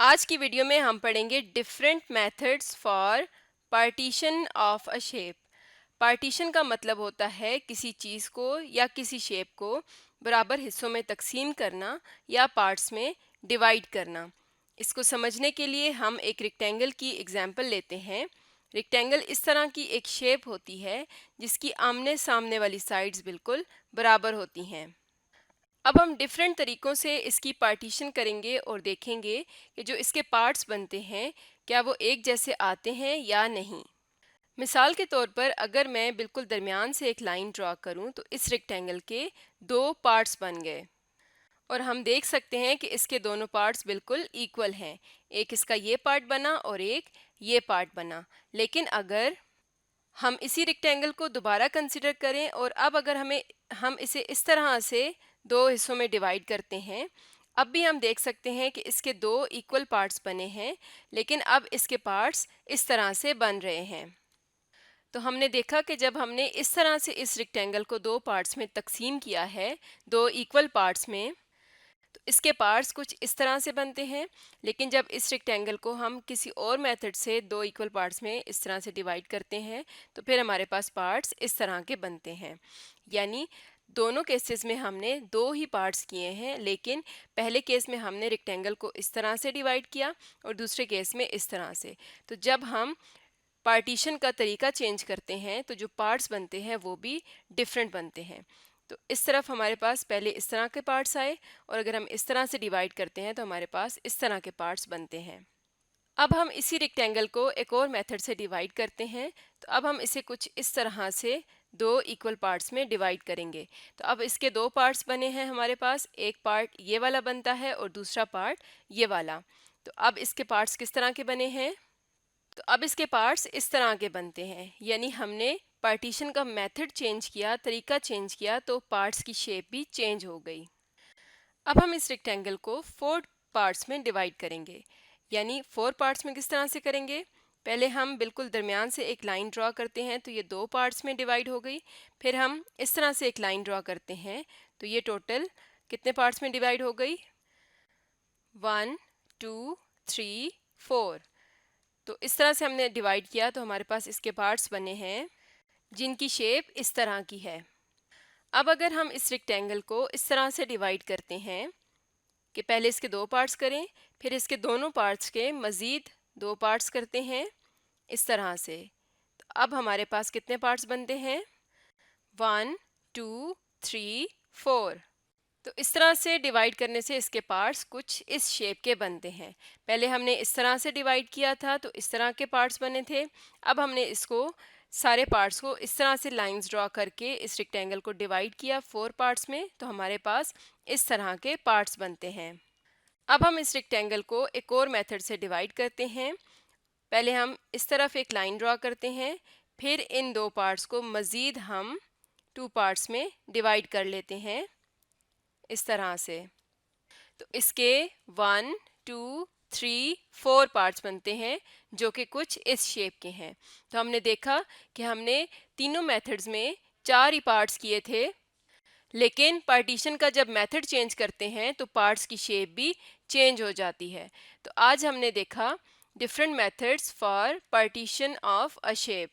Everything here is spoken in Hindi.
आज की वीडियो में हम पढ़ेंगे different methods for partition of a shape. Partition का मतलब होता है किसी चीज़ को या किसी शेप को बराबर हिस्सों में तकसीम करना या पार्ट्स में डिवाइड करना। इसको समझने के लिए हम एक रेक्टेंगल की एग्जांपल लेते हैं। रेक्टेंगल इस तरह की एक शेप होती है जिसकी आमने सामने वाली साइड्स बिल्कुल बराबर होती हैं। अब हम डिफरेंट तरीक़ों से इसकी पार्टीशन करेंगे और देखेंगे कि जो इसके पार्ट्स बनते हैं क्या वो एक जैसे आते हैं या नहीं। मिसाल के तौर पर अगर मैं बिल्कुल दरमियान से एक लाइन ड्रा करूं तो इस रेक्टेंगल के दो पार्ट्स बन गए और हम देख सकते हैं कि इसके दोनों पार्ट्स बिल्कुल इक्वल हैं। एक इसका ये पार्ट बना और एक ये पार्ट बना। लेकिन अगर हम इसी रेक्टेंगल को दोबारा कंसिडर करें और अब अगर हम इसे इस तरह से दो हिस्सों में डिवाइड करते हैं, अब भी हम देख सकते हैं कि इसके दो इक्वल पार्ट्स बने हैं, लेकिन अब इसके पार्ट्स इस तरह से बन रहे हैं। तो हमने देखा कि जब हमने इस तरह से इस रेक्टेंगल को दो पार्ट्स में तकसीम किया है, दो इक्वल पार्ट्स में, तो इसके पार्ट्स कुछ इस तरह से बनते हैं। लेकिन जब इस रेक्टेंगल को हम किसी और मेथड से दो इक्वल पार्ट्स में इस तरह से डिवाइड करते हैं तो फिर हमारे पास पार्ट्स इस तरह के बनते हैं। यानी दोनों केसेस में हमने दो ही पार्ट्स किए हैं, लेकिन पहले केस में हमने रेक्टेंगल को इस तरह से डिवाइड किया और दूसरे केस में इस तरह से। तो जब हम पार्टीशन का तरीका चेंज करते हैं तो जो पार्ट्स बनते हैं वो भी डिफरेंट बनते हैं। तो इस तरफ हमारे पास पहले इस तरह के पार्ट्स आए और अगर हम इस तरह से डिवाइड करते हैं तो हमारे पास इस तरह के पार्ट्स बनते हैं। अब हम इसी रेक्टेंगल को एक और मेथड से डिवाइड करते हैं। तो अब हम इसे कुछ इस तरह से दो इक्वल पार्ट्स में डिवाइड करेंगे। तो अब इसके दो पार्ट्स बने हैं हमारे पास, एक पार्ट ये वाला बनता है और दूसरा पार्ट ये वाला। तो अब इसके पार्ट्स किस तरह के बने हैं? तो अब इसके पार्ट्स इस तरह के बनते हैं। यानी हमने पार्टीशन का मेथड चेंज किया, तरीका चेंज किया, तो पार्ट्स की शेप भी चेंज हो गई। अब हम इस रेक्टेंगल को फोर पार्ट्स में डिवाइड करेंगे। यानी फोर पार्ट्स में किस तरह से करेंगे? पहले हम बिल्कुल दरमियान से एक लाइन ड्रॉ करते हैं तो ये दो पार्ट्स में डिवाइड हो गई। फिर हम इस तरह से एक लाइन ड्रॉ करते हैं तो ये टोटल कितने पार्ट्स में डिवाइड हो गई? 1 2 3 4। तो इस तरह से हमने डिवाइड किया तो हमारे पास इसके पार्ट्स बने हैं जिनकी शेप इस तरह की है। अब अगर हम इस रेक्टेंगल को इस तरह से डिवाइड करते हैं कि पहले इसके दो पार्ट्स करें, फिर इसके दोनों पार्ट्स के मज़ीद दो पार्ट्स करते हैं इस तरह से, तो अब हमारे पास कितने पार्ट्स बनते हैं? 1 2 3 4। तो इस तरह से डिवाइड करने से इसके पार्ट्स कुछ इस शेप के बनते हैं। पहले हमने इस तरह से डिवाइड किया था तो इस तरह के पार्ट्स बने थे। अब हमने इसको सारे पार्ट्स को इस तरह से लाइंस ड्रॉ करके इस रेक्टेंगल को डिवाइड किया फोर पार्ट्स में, तो हमारे पास इस तरह के पार्ट्स बनते हैं। अब हम इस रेक्टेंगल को एक और मेथड से डिवाइड करते हैं। पहले हम इस तरफ एक लाइन ड्रॉ करते हैं, फिर इन दो पार्ट्स को मज़ीद हम टू पार्ट्स में डिवाइड कर लेते हैं इस तरह से। तो इसके 1 2 3 4 पार्ट्स बनते हैं जो कि कुछ इस शेप के हैं। तो हमने देखा कि हमने तीनों मेथड्स में चार ही पार्ट्स किए थे, लेकिन पार्टीशन का जब मेथड चेंज करते हैं तो पार्ट्स की शेप भी चेंज हो जाती है। तो आज हमने देखा different methods for partition of a shape.